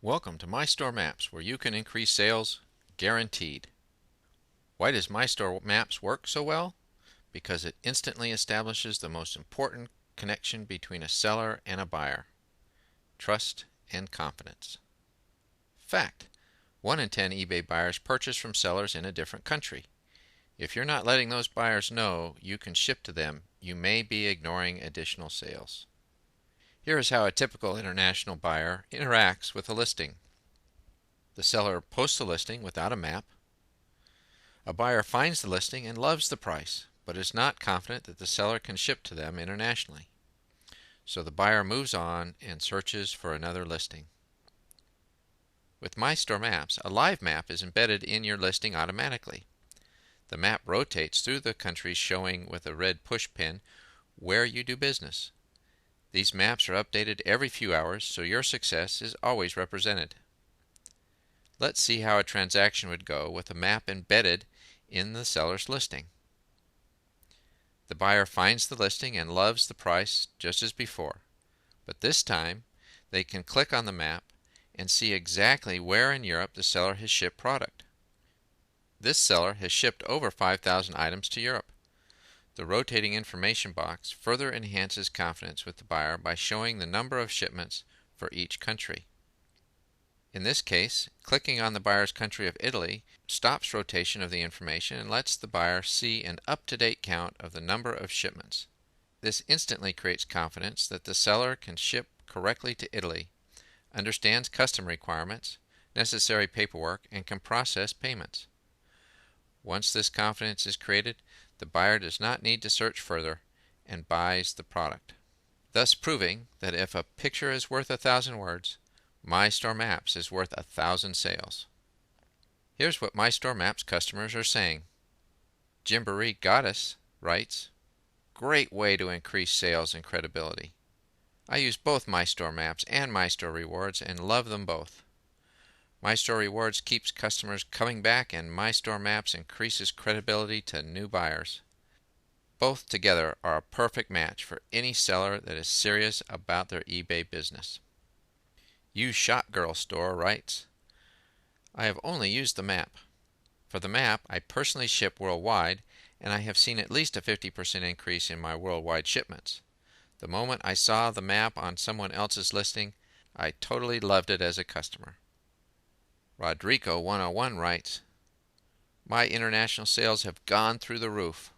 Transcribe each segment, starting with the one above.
Welcome to MyStoreMaps, where you can increase sales guaranteed. Why does MyStoreMaps work so well? Because it instantly establishes the most important connection between a seller and a buyer: trust and confidence. Fact: 1 in 10 eBay buyers purchase from sellers in a different country. If you're not letting those buyers know you can ship to them, you may be ignoring additional sales. Here is how a typical international buyer interacts with a listing. The seller posts a listing without a map. A buyer finds the listing and loves the price, but is not confident that the seller can ship to them internationally. So the buyer moves on and searches for another listing. With MyStoreMaps, a live map is embedded in your listing automatically. The map rotates through the countries, showing with a red push pin where you do business. These maps are updated every few hours, so your success is always represented. Let's see how a transaction would go with a map embedded in the seller's listing. The buyer finds the listing and loves the price just as before, but this time they can click on the map and see exactly where in Europe the seller has shipped product. This seller has shipped over 5,000 items to Europe. The rotating information box further enhances confidence with the buyer by showing the number of shipments for each country. In this case, clicking on the buyer's country of Italy stops rotation of the information and lets the buyer see an up-to-date count of the number of shipments. This instantly creates confidence that the seller can ship correctly to Italy, understands custom requirements, necessary paperwork, and can process payments. Once this confidence is created, the buyer does not need to search further and buys the product, thus proving that if a picture is worth 1,000 words, MyStoreMaps is worth 1,000 sales. Here's what MyStoreMaps customers are saying. Jimboree Goddess writes, "Great way to increase sales and credibility. I use both MyStoreMaps and MyStore Rewards and love them both. MyStore Rewards keeps customers coming back, and MyStoreMaps increases credibility to new buyers. Both together are a perfect match for any seller that is serious about their eBay business." You Shop Girl Store writes, "I have only used the map. For the map, I personally ship worldwide, and I have seen at least a 50% increase in my worldwide shipments. The moment I saw the map on someone else's listing, I totally loved it as a customer." Rodrigo 101 writes, "My international sales have gone through the roof.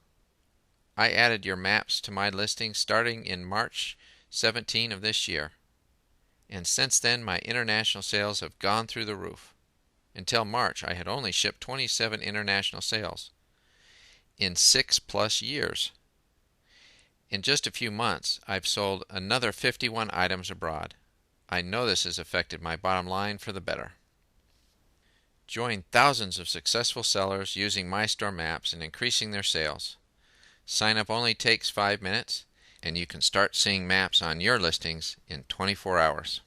I added your maps to my listing starting in March 17 of this year. And since then my international sales have gone through the roof. Until March, I had only shipped 27 international sales in 6+ years. In just a few months, I've sold another 51 items abroad. I know this has affected my bottom line for the better." Join thousands of successful sellers using MyStoreMaps and increasing their sales. Sign up only takes 5 minutes, and you can start seeing maps on your listings in 24 hours.